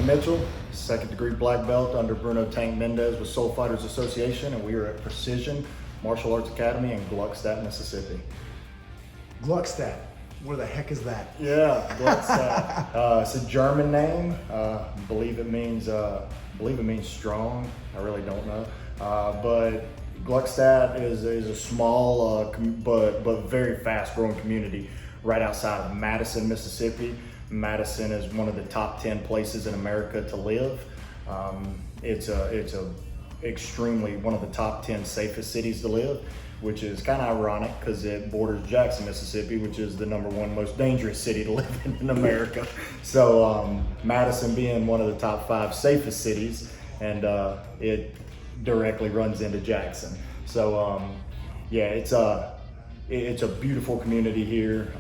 Mitchell, second degree black belt under Bruno Tank Mendez with Soul Fighters Association, and we are at Precision Martial Arts Academy in Gluckstadt, Mississippi. Gluckstadt, where the heck is that? Yeah, Gluckstadt. It's a German name. Believe it means strong. I really don't know, but Gluckstadt is a small but very fast growing community right outside of Madison, Mississippi. Madison is one of the top 10 places in America to live. It's extremely one of the top 10 safest cities to live, which is kind of ironic because it borders Jackson, Mississippi, which is the #1 most dangerous city to live in America. So Madison being one of the top 5 safest cities, and it directly runs into Jackson. So yeah, it's a beautiful community here,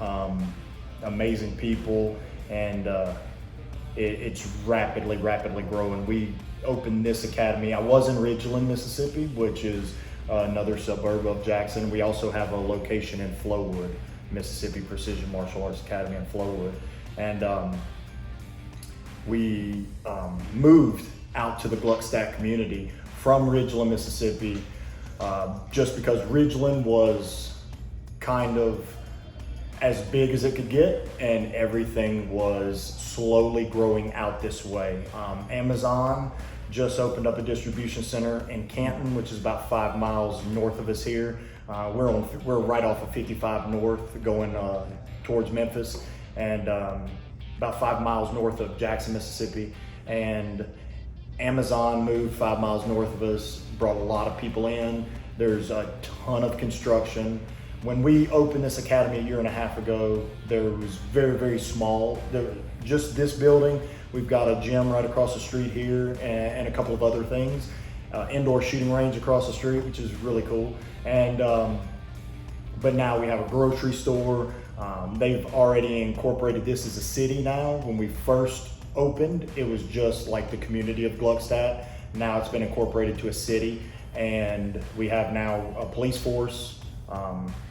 amazing people, and it's rapidly growing. We opened this academy. I was in Ridgeland, Mississippi, which is another suburb of Jackson. We also have a location in Flowood, Mississippi, Precision Martial Arts Academy in Flowood. And we moved out to the Gluckstadt community from Ridgeland, Mississippi, just because Ridgeland was kind of as big as it could get, and everything was slowly growing out this way. Amazon just opened up a distribution center in Canton, which is about 5 miles north of us here. We're right off of 55 north going towards Memphis, and about 5 miles north of Jackson, Mississippi. And Amazon moved 5 miles north of us, brought a lot of people in. There's a ton of construction. When we opened this academy a year and a half ago, there was very small. Just this building. We've got a gym right across the street here and a couple of other things. Indoor shooting range across the street, which is really cool. And but now we have a grocery store. They've already incorporated this as a city now. When we first opened, it was just like the community of Gluckstadt. Now it's been incorporated to a city, and we have now a police force,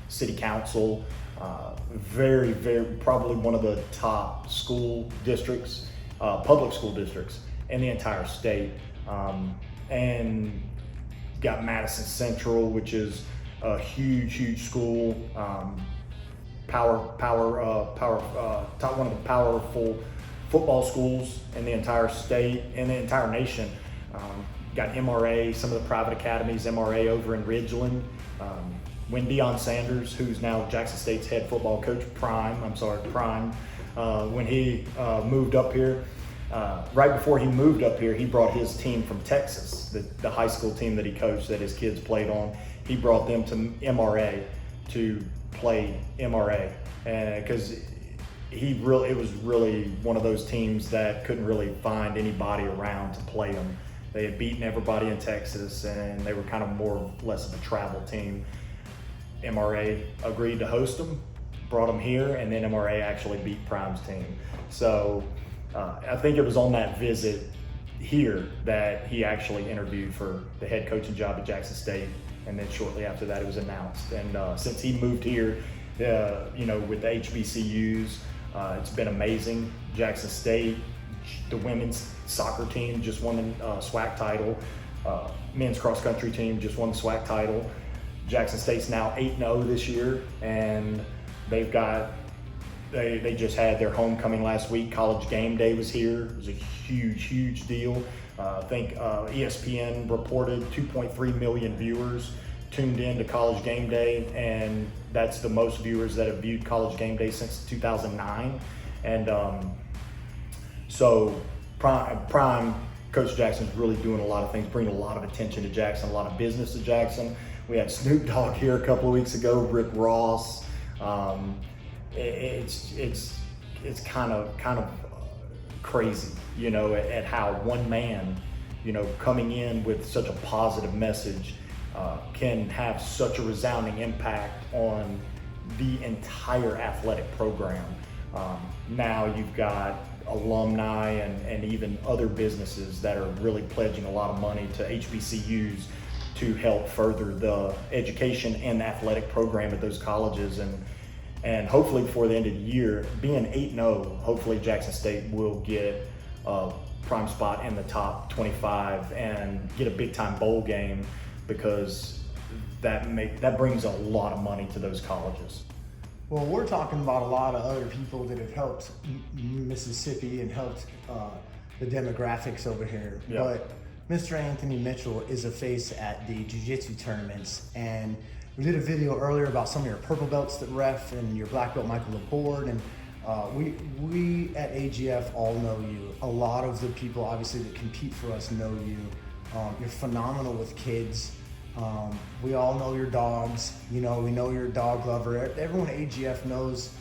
city council, very probably one of the top school districts, public school districts in the entire state, and got Madison Central, which is a huge school, top one of the powerful football schools in the entire state and the entire nation. Got MRA, some of the private academies, MRA over in Ridgeland. When Deion Sanders, who's now Jackson State's head football coach, Prime, when he moved up here, right before he moved up here, he brought his team from Texas, the high school team that he coached, that his kids played on. He brought them to MRA to play MRA, because it was really one of those teams that couldn't really find anybody around to play them. They had beaten everybody in Texas, and they were kind of more or less of a travel team. MRA agreed to host them, brought them here, and then MRA actually beat Prime's team. So I think it was on that visit here that he actually interviewed for the head coaching job at Jackson State, and then shortly after that it was announced. And since he moved here, with the HBCUs, it's been amazing. Jackson State, the women's soccer team just won the SWAC title. Men's cross country team just won the SWAC title. Jackson State's now 8-0 this year, and they just had their homecoming last week. College Game Day was here. It was a huge deal. I think ESPN reported 2.3 million viewers tuned in to College Game Day, and that's the most viewers that have viewed College Game Day since 2009. And so Prime, Coach Jackson's really doing a lot of things, bringing a lot of attention to Jackson, a lot of business to Jackson. We had Snoop Dogg here a couple of weeks ago, Rick Ross. It's kind of crazy, at how one man, coming in with such a positive message can have such a resounding impact on the entire athletic program. Now you've got alumni and even other businesses that are really pledging a lot of money to HBCUs to help further the education and athletic program at those colleges. And hopefully before the end of the year, being 8-0, hopefully Jackson State will get prime spot in the top 25 and get a big time bowl game, because that brings a lot of money to those colleges. Well, we're talking about a lot of other people that have helped Mississippi and helped the demographics over here. Yeah. But Mr. Anthony Mitchell is a face at the jiu-jitsu tournaments, and we did a video earlier about some of your purple belts that ref and your black belt Michael Laborde, and we at AGF all know you. A lot of the people obviously that compete for us know you. You're phenomenal with kids. We all know your dogs. You know, we know you're a dog lover. Everyone at AGF knows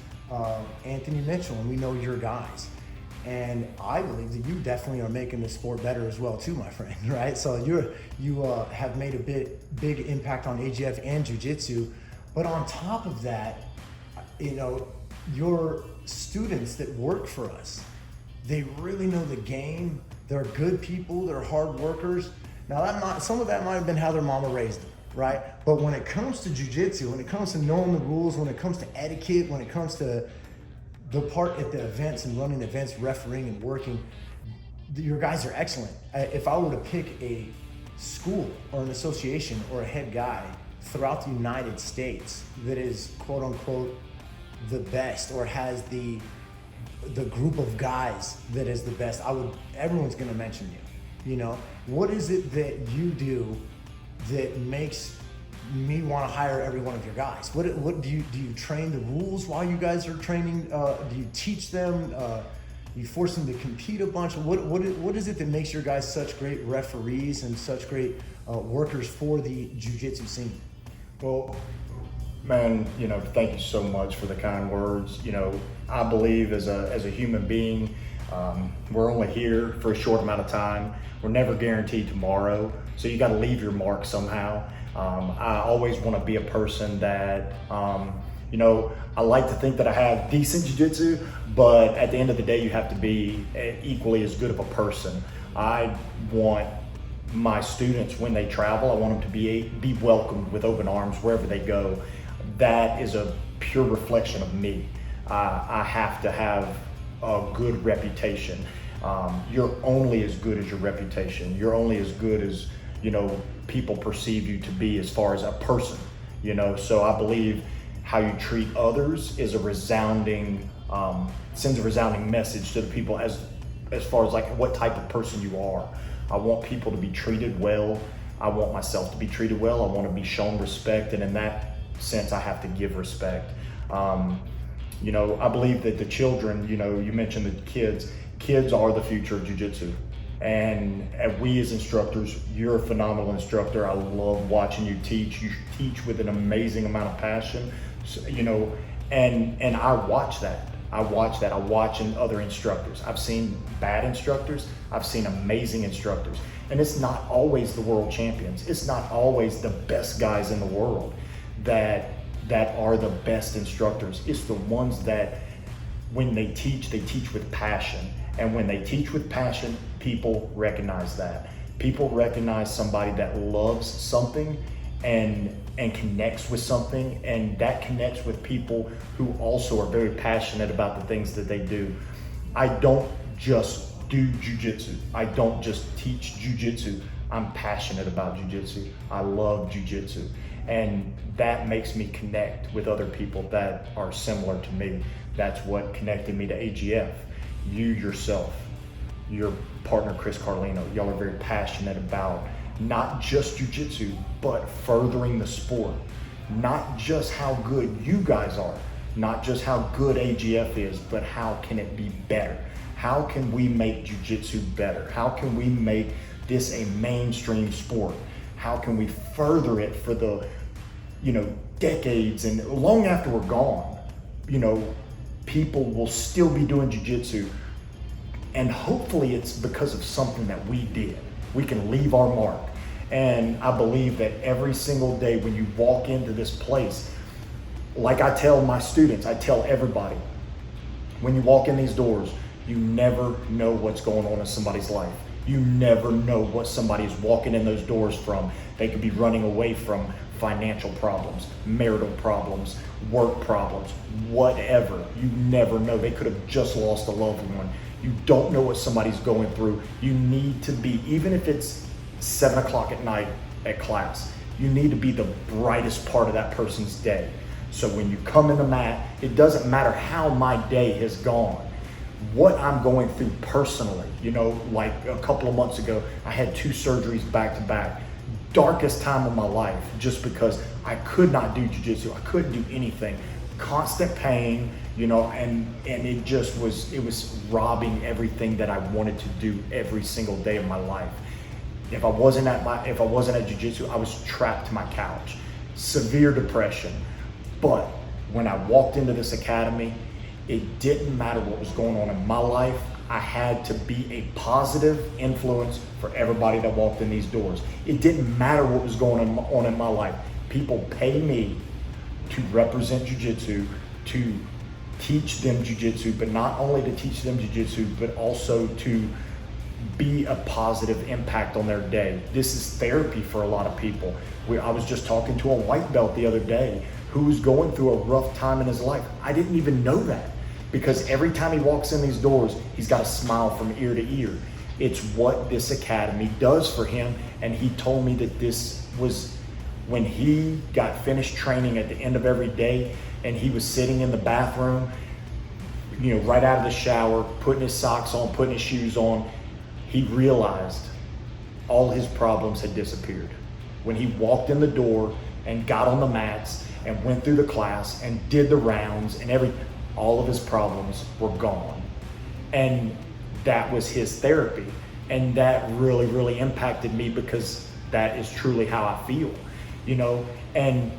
Anthony Mitchell, and we know your guys. And I believe that you definitely are making the sport better as well too, my friend, right? So you have made a big impact on AGF and jiu-jitsu. But on top of that, you know, your students that work for us, they really know the game. They're good people, they're hard workers. Now some of that might have been how their mama raised them, right? But when it comes to jiu-jitsu, when it comes to knowing the rules, when it comes to etiquette, when it comes to the part at the events and running events, refereeing and working, your guys are excellent. If I were to pick a school or an association or a head guy throughout the United States that is quote unquote the best, or has the group of guys that is the best, everyone's gonna mention you. You know, what is it that you do that makes me want to hire every one of your guys? What do you train the rules while you guys are training? Do you teach them? You force them to compete a bunch? What is it that makes your guys such great referees and such great workers for the jiu-jitsu scene? Well, man, you know, thank you so much for the kind words. You know, I believe as a human being, we're only here for a short amount of time. We're never guaranteed tomorrow, so you got to leave your mark somehow. I always want to be a person that, you know, I like to think that I have decent jiu-jitsu, but at the end of the day, you have to be equally as good of a person. I want my students, when they travel, I want them to be welcomed with open arms wherever they go. That is a pure reflection of me. I have to have a good reputation. You're only as good as your reputation. You're only as good as, you know, people perceive you to be as far as a person, you know. So I believe how you treat others is sends a resounding message to the people as far as like what type of person you are. I want people to be treated well. I want myself to be treated well. I want to be shown respect, and in that sense, I have to give respect. You know, I believe that the children, you know, you mentioned the kids are the future of jiu-jitsu. And we as instructors, you're a phenomenal instructor. I love watching you teach. You teach with an amazing amount of passion, so, you know, and I watch that. I watch in other instructors. I've seen bad instructors. I've seen amazing instructors. And it's not always the world champions. It's not always the best guys in the world that are the best instructors. It's the ones that when they teach with passion. And when they teach with passion, people recognize that. People recognize somebody that loves something and connects with something, and that connects with people who also are very passionate about the things that they do. I don't just do jiu-jitsu. I don't just teach jiu-jitsu. I'm passionate about jiu-jitsu. I love jiu-jitsu. And that makes me connect with other people that are similar to me. That's what connected me to AGF. You yourself, your partner Chris Carlino, y'all are very passionate about not just jiu-jitsu, but furthering the sport. Not just how good you guys are, not just how good AGF is, but how can it be better? How can we make jiu-jitsu better? How can we make this a mainstream sport? How can we further it for the, you know, decades and long after we're gone? You know, people will still be doing jiu-jitsu, and hopefully it's because of something that we did. We can leave our mark. And I believe that every single day when you walk into this place, like I tell my students, I tell everybody, when you walk in these doors, you never know what's going on in somebody's life. You never know what somebody is walking in those doors from. They could be running away from financial problems, marital problems, work problems, whatever. You never know. They could have just lost a loved one. You don't know what somebody's going through. You need to be, even if it's 7 o'clock at night at class, you need to be the brightest part of that person's day. So when you come in the mat, it doesn't matter how my day has gone, what I'm going through personally. You know, like a couple of months ago, I had 2 surgeries back to back. Darkest time of my life, just because I could not do jiu-jitsu. I couldn't do anything. Constant pain, you know, and it just was, it was robbing everything that I wanted to do every single day of my life. If I wasn't at jiu-jitsu, I was trapped to my couch. Severe depression. But when I walked into this academy, it didn't matter what was going on in my life. I had to be a positive influence for everybody that walked in these doors. It didn't matter what was going on in my life. People pay me to represent jiu-jitsu, to teach them jiu-jitsu, but not only to teach them jiu-jitsu, but also to be a positive impact on their day. This is therapy for a lot of people. I was just talking to a white belt the other day who was going through a rough time in his life. I didn't even know that, because every time he walks in these doors, he's got a smile from ear to ear. It's what this academy does for him. And he told me that this was when he got finished training at the end of every day, and he was sitting in the bathroom, you know, right out of the shower, putting his socks on, putting his shoes on, he realized all his problems had disappeared. When he walked in the door and got on the mats and went through the class and did the rounds and all of his problems were gone. And that was his therapy. And that really, really impacted me, because that is truly how I feel, you know? And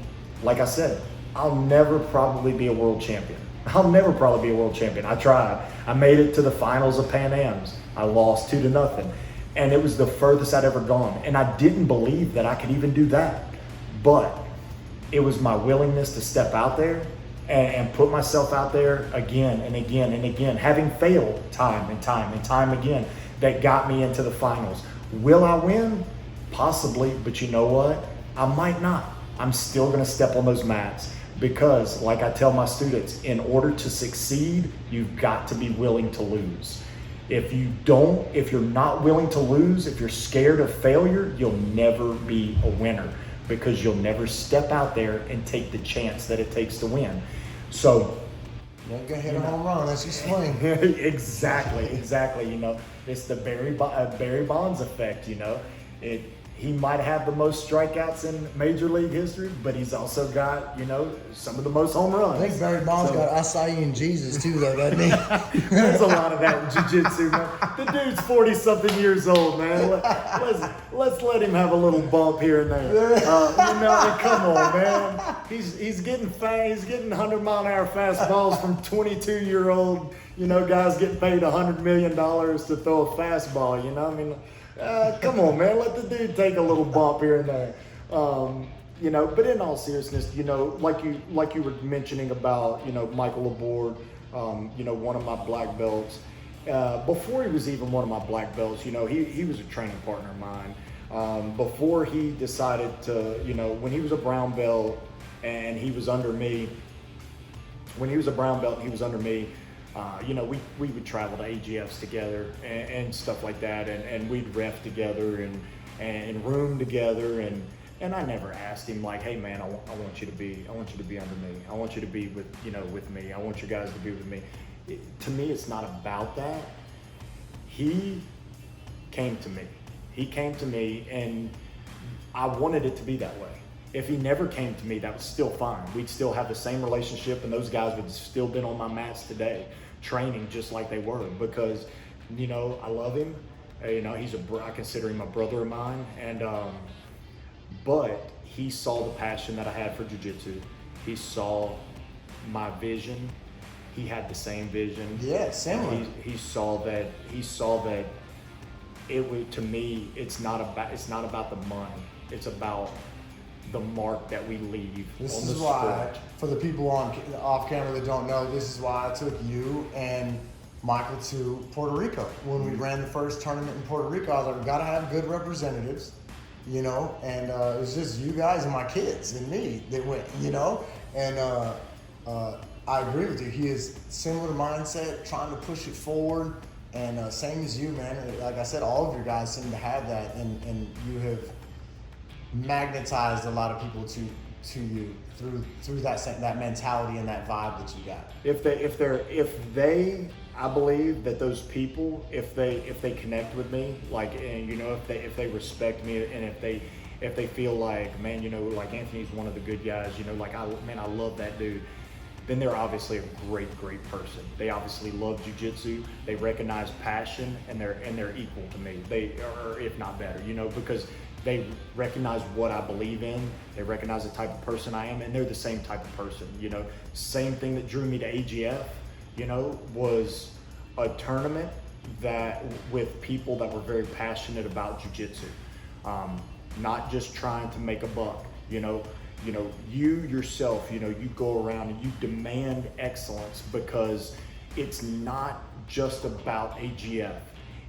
like I said, I'll never probably be a world champion. I'll never probably be a world champion. I tried. I made it to the finals of Pan Ams. I lost 2-0. And it was the furthest I'd ever gone. And I didn't believe that I could even do that. But it was my willingness to step out there and put myself out there again and again and again, having failed time and time and time again, that got me into the finals. Will I win? Possibly, but you know what? I might not. I'm still gonna step on those mats, because like I tell my students, in order to succeed, you've got to be willing to lose. If you're not willing to lose, if you're scared of failure, you'll never be a winner, because you'll never step out there and take the chance that it takes to win. So, you ain't gonna hit a home run unless you swing. exactly. You know, it's the Barry Bonds effect. You know, he might have the most strikeouts in Major League history, but he's also got, you know, some of the most home runs. I think Barry Bonds got acai and Jesus too, though, doesn't he? There's a lot of that in jiu-jitsu, man. The dude's 40-something years old, man. Let's let him have a little bump here and there. You know, I mean, come on, man. He's getting 100-mile-an-hour fastballs from 22-year-old, you know, guys getting paid $100 million to throw a fastball. You know, I mean. Come on, man, let the dude take a little bump here and there. You know, but in all seriousness, you know, like you were mentioning about, you know, Michael Laborde, you know, one of my black belts. Before he was even one of my black belts, you know, he was a training partner of mine. Before he decided to, you know, when he was a brown belt and he was under me, you know, we would travel to AGFs together and stuff like that, and we'd ref together and room together, and I never asked him like, hey man, I want you to be under me. I want you to be with me. I want you guys to be with me. To me, it's not about that. He came to me, and I wanted it to be that way. If he never came to me, that was still fine. We'd still have the same relationship, and those guys would still been on my mats today, training just like they were, because, you know, I love him. You know, I consider him a brother of mine, and but he saw the passion that I had for jiu-jitsu. He saw my vision. He had the same vision. Yeah, similar. He saw that it would, to me, it's not about the money. It's about the mark that we leave on the sport. This is why, for the people off camera that don't know, this is why I took you and Michael to Puerto Rico. When we ran the first tournament in Puerto Rico, I was like, we gotta have good representatives, you know, and it was just you guys and my kids and me that went, you know, and I agree with you. He is similar mindset, trying to push it forward, and same as you, man. Like I said, all of your guys seem to have that, and you have magnetized a lot of people to you through that mentality and that vibe that you got. I believe that those people, if they connect with me, like, and you know, if they respect me, and if they feel like, man, you know, like Anthony's one of the good guys, you know, like I love that dude, then they're obviously a great person. They obviously love jiu-jitsu. They recognize passion, and they're equal to me. They are, if not better, you know, because they recognize what I believe in. They recognize the type of person I am, and they're the same type of person, you know. Same thing that drew me to AGF, you know, was a tournament that with people that were very passionate about jiu-jitsu, not just trying to make a buck, you know, you yourself, you know, you go around and you demand excellence, because it's not just about AGF.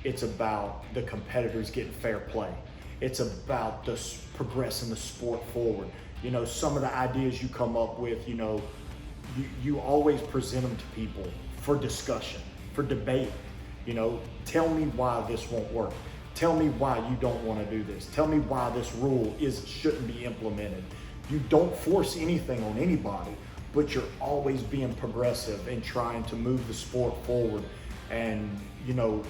It's about the competitors getting fair play. It's about progressing the sport forward. You know, some of the ideas you come up with, you know, you always present them to people for discussion, for debate. You know, tell me why this won't work. Tell me why you don't want to do this. Tell me why this rule shouldn't be implemented. You don't force anything on anybody, but you're always being progressive and trying to move the sport forward. And, you know,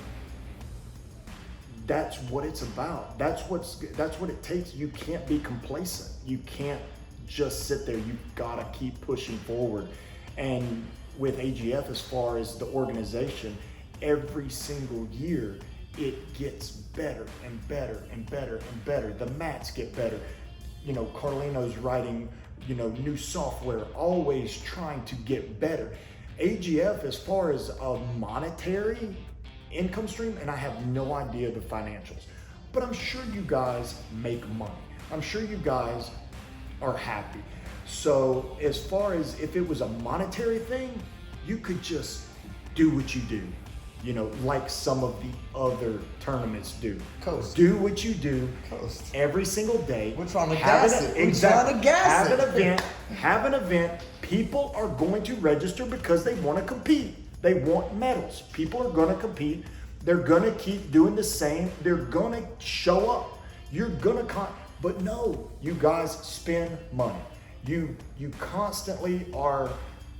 that's what it's about. That's what it takes. You can't be complacent. You can't just sit there. You've got to keep pushing forward. And with AGF, as far as the organization, every single year it gets better and better and better and better. The mats get better. You know, Carlino's writing, you know, new software, always trying to get better. AGF, as far as a monetary income stream, and I have no idea the financials, but I'm sure you guys make money. I'm sure you guys are happy. So as far as if it was a monetary thing, you could just do what you do, you know, like some of the other tournaments do. Coast. Do what you do. Coast. Every single day. We're trying to gas it. Exactly. We're trying to gas it. Have an event. People are going to register because they want to compete. They want medals. People are going to compete. They're going to keep doing the same. They're going to show up. You're going to but no, you guys spend money. You constantly are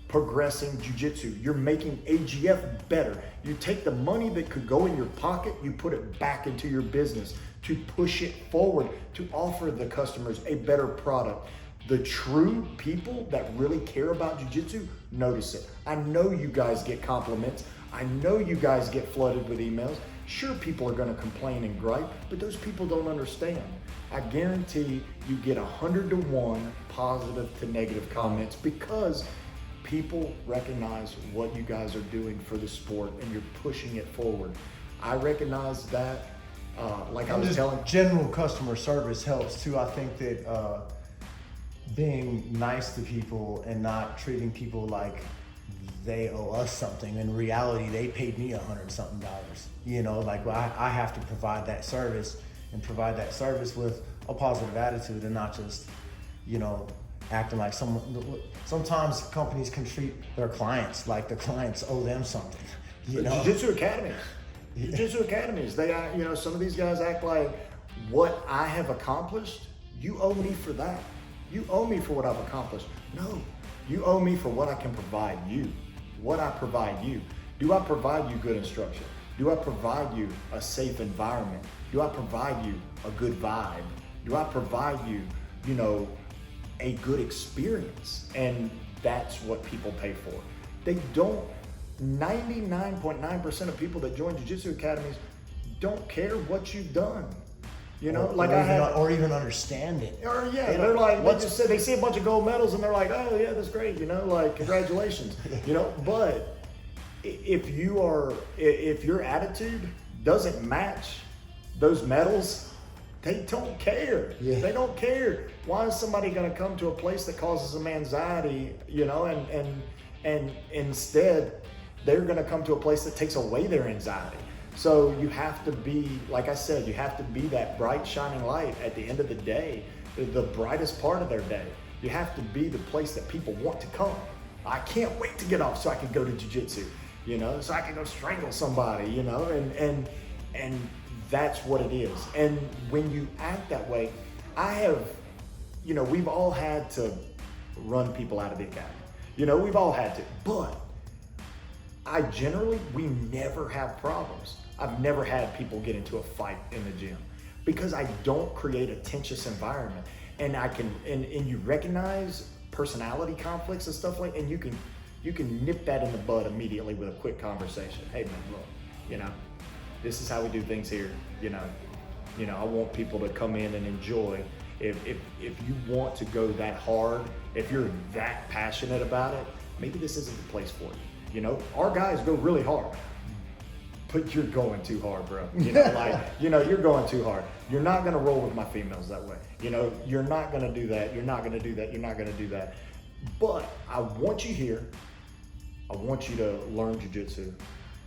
progressing jiu-jitsu. You're making AGF better. You take the money that could go in your pocket, you put it back into your business to push it forward, to offer the customers a better product. The true people that really care about jiu-jitsu notice it. I know you guys get compliments. I know you guys get flooded with emails. Sure, people are going to complain and gripe, but those people don't understand. I guarantee you get 100 to 1 positive to negative comments, because people recognize what you guys are doing for the sport and you're pushing it forward. I recognize that. Like I was telling, general customer service helps too. I think that being nice to people and not treating people like they owe us something. In reality, they paid me $100-something. You know, like I have to provide that service, and provide that service with a positive attitude, and not just, you know, acting like someone. Sometimes companies can treat their clients like the clients owe them something. You know, Jiu-Jitsu academies. They, you know, some of these guys act like what I have accomplished, you owe me for that. You owe me for what I've accomplished. No, you owe me for what I can provide you. What I provide you. Do I provide you good instruction? Do I provide you a safe environment? Do I provide you a good vibe? Do I provide you, you know, a good experience? And that's what people pay for. They don't. 99.9% of people that join jiu-jitsu academies don't care what you've done. You know, or even understand it. Or they're like, they see a bunch of gold medals and they're like, oh yeah, that's great. You know, like congratulations. You know, but if your attitude doesn't match those medals, they don't care. Yeah. They don't care. Why is somebody going to come to a place that causes them anxiety? You know, and instead they're going to come to a place that takes away their anxiety. So you have to be, like I said, you have to be that bright shining light at the end of the day, the brightest part of their day. You have to be the place that people want to come. I can't wait to get off so I can go to jiu-jitsu, you know, so I can go strangle somebody, you know, and that's what it is. And when you act that way, you know, we've all had to run people out of the academy. You know, we've all had to, but we never have problems. I've never had people get into a fight in the gym because I don't create a tense environment. And and you recognize personality conflicts and stuff and you can nip that in the bud immediately with a quick conversation. Hey man, look, you know, this is how we do things here. You know, I want people to come in and enjoy. If you want to go that hard, if you're that passionate about it, maybe this isn't the place for you. You know, our guys go really hard, but you're going too hard, bro. You know, like, you know, you're going too hard. You're not gonna roll with my females that way. You know, you're not gonna do that. You're not gonna do that. You're not gonna do that. But I want you here. I want you to learn jiu-jitsu.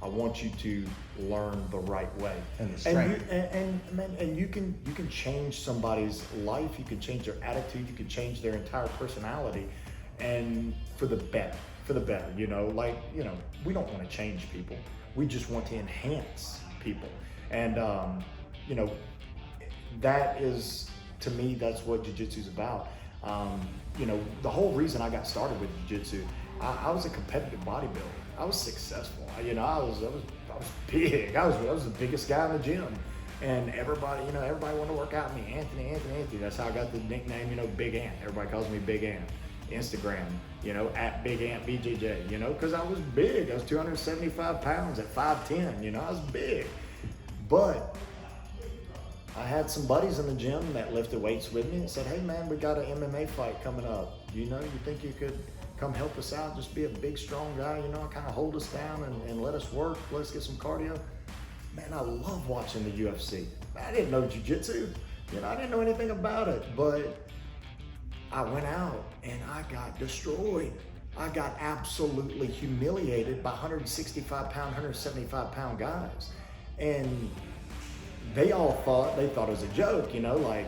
I want you to learn the right way. And the strength. And you can change somebody's life. You can change their attitude. You can change their entire personality, and for the better. You know, like, you know, we don't want to change people. We just want to enhance people. And you know, that is, to me, that's what jiu-jitsu is about. You know, the whole reason I got started with jiu-jitsu, I was a competitive bodybuilder. I was successful. You know, I was big. I was the biggest guy in the gym, and everybody wanted to work out with me. Anthony. That's how I got the nickname. You know, Big Ant. Everybody calls me Big Ant. Instagram, you know, at Big Ant BJJ. You know, because I was big. I was 275 pounds at 5'10". You know, I was big, but I had some buddies in the gym that lifted weights with me and said, hey man, we got an MMA fight coming up. You know, you think you could come help us out, just be a big, strong guy, you know, kind of hold us down and let us work, let's get some cardio. Man, I love watching the UFC. I didn't know jiu-jitsu, you know, I didn't know anything about it, but I went out and I got destroyed. I got absolutely humiliated by 165 pound, 175 pound guys. And they thought it was a joke, you know, like,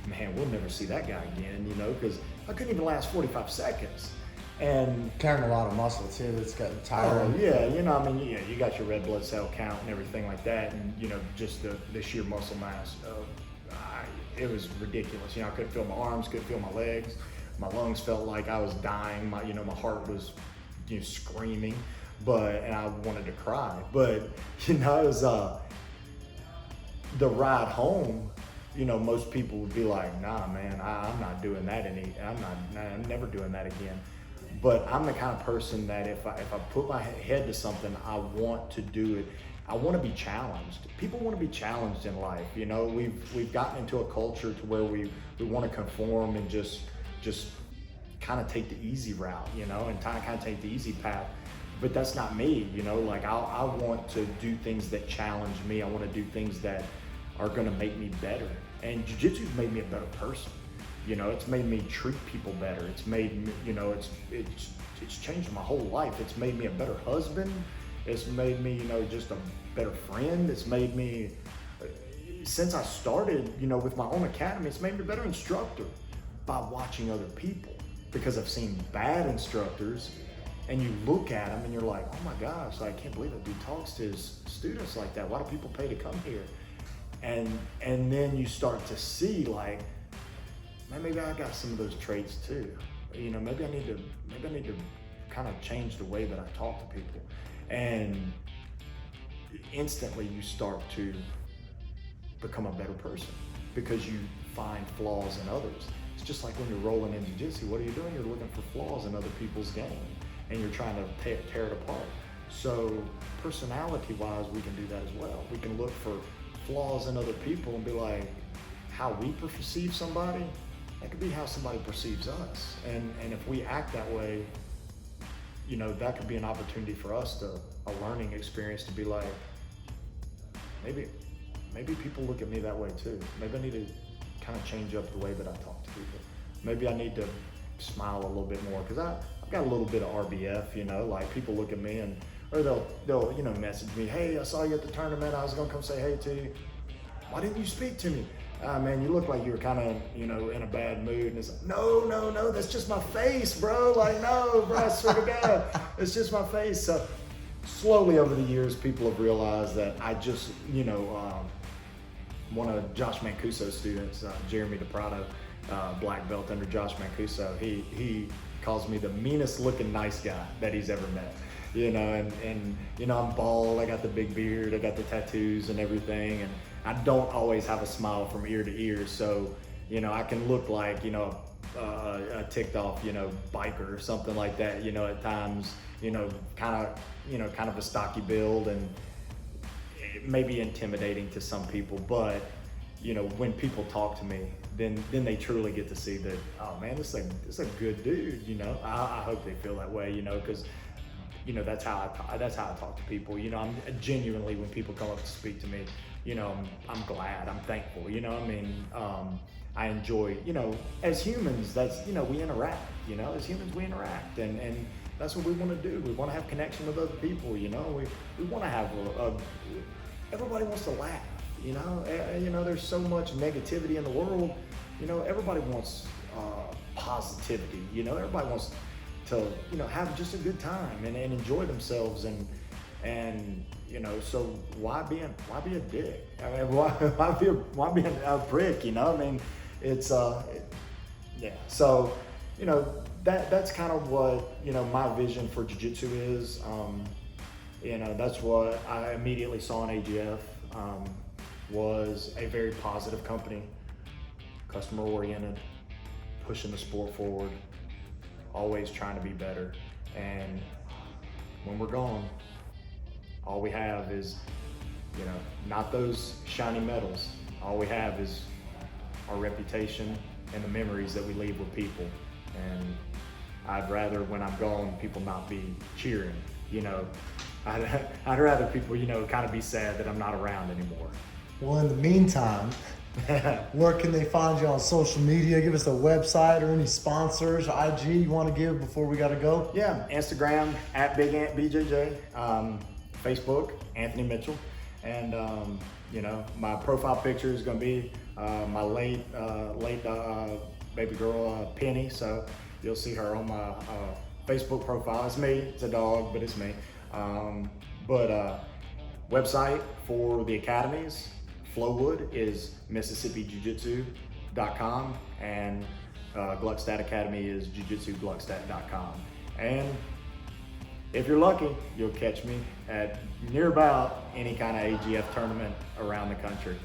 man, we'll never see that guy again, you know, because I couldn't even last 45 seconds. And carrying a lot of muscle too. It's got tiring. Oh, yeah, you know, I mean, yeah, you got your red blood cell count and everything like that, and you know, just the sheer muscle mass. It was ridiculous. You know, I couldn't feel my arms, couldn't feel my legs. My lungs felt like I was dying. My heart was, you know, screaming, and I wanted to cry. But you know, it was the ride home. You know, most people would be like, nah, man, I'm not doing that I'm never doing that again. But I'm the kind of person that if I put my head to something, I want to do it. I want to be challenged. People want to be challenged in life. You know, we've gotten into a culture to where we want to conform and just kind of take the easy route, you know, and kind of take the easy path. But that's not me, you know, like I want to do things that challenge me. I want to do things that are going to make me better. And jiu-jitsu's made me a better person. You know, it's made me treat people better. It's made me, you know, it's changed my whole life. It's made me a better husband. It's made me, you know, just a better friend. It's made me, since I started, you know, with my own academy, it's made me a better instructor by watching other people. Because I've seen bad instructors, and you look at them and you're like, oh my gosh, I can't believe that dude talks to his students like that. Why do people pay to come here? And then you start to see like, man, maybe I got some of those traits too. You know, maybe I need to kind of change the way that I talk to people. And instantly you start to become a better person because you find flaws in others. It's just like when you're rolling in jiu-jitsu, what are you doing? You're looking for flaws in other people's game and you're trying to tear it apart. So personality-wise, we can do that as well. We can look for flaws in other people and be like, how we perceive somebody, that could be how somebody perceives us. And if we act that way, you know, that could be an opportunity for us a learning experience to be like, maybe people look at me that way too. Maybe I need to kind of change up the way that I talk to people. Maybe I need to smile a little bit more because I've got a little bit of RBF, you know, like people look at me or they'll you know, message me, hey, I saw you at the tournament, I was gonna come say hey to you. why didn't you speak to me? Man, you look like you were kind of, you know, in a bad mood. And it's like, no, that's just my face, bro. Like, no, bro, I swear to God, it's just my face. So slowly over the years, people have realized that I just, you know, one of Josh Mancuso's students, Jeremy DePrado, black belt under Josh Mancuso, he calls me the meanest looking nice guy that he's ever met. You know, and you know, I'm bald, I got the big beard, I got the tattoos and everything, and I don't always have a smile from ear to ear, so, you know, I can look like, you know, a ticked off, you know, biker or something like that, you know, at times, you know, kind of a stocky build, and it may be intimidating to some people, but, you know, when people talk to me, then they truly get to see that, oh man, this is a good dude, you know. I hope they feel that way, you know, because, you know, that's how I talk to people. You know, I'm genuinely, when people come up to speak to me, you know, I'm glad, I'm thankful, you know. I mean, I enjoy, you know, as humans, that's, you know, we interact, you know, as humans we interact, and that's what we want to do. We want to have connection with other people, you know. We want to have everybody wants to laugh, you know. You know, there's so much negativity in the world, you know. Everybody wants positivity, you know. Everybody wants to, you know, have just a good time and enjoy themselves, and you know, so why be a dick? I mean, why be a prick? You know, I mean, it's yeah. So, you know, that's kind of what, you know, my vision for jiu-jitsu is. You know, that's what I immediately saw in AGF, was a very positive company, customer oriented, pushing the sport forward, always trying to be better. And when we're gone, all we have is, you know, not those shiny medals. All we have is our reputation and the memories that we leave with people. And I'd rather, when I'm gone, people not be cheering, you know. I'd rather people, you know, kind of be sad that I'm not around anymore. Well, in the meantime, where can they find you on social media? Give us a website or any sponsors, IG you want to give before we got to go? Yeah, Instagram at Big Ant BJJ, Facebook Anthony Mitchell, and you know, my profile picture is going to be my late baby girl Penny. So you'll see her on my Facebook profile. It's me. It's a dog, but it's me. Website for the academies, Flowwood, is MississippiJujitsu.com, and Gluckstadt Academy is JujitsuGluckstadt.com. And if you're lucky, you'll catch me at near about any kind of AGF tournament around the country.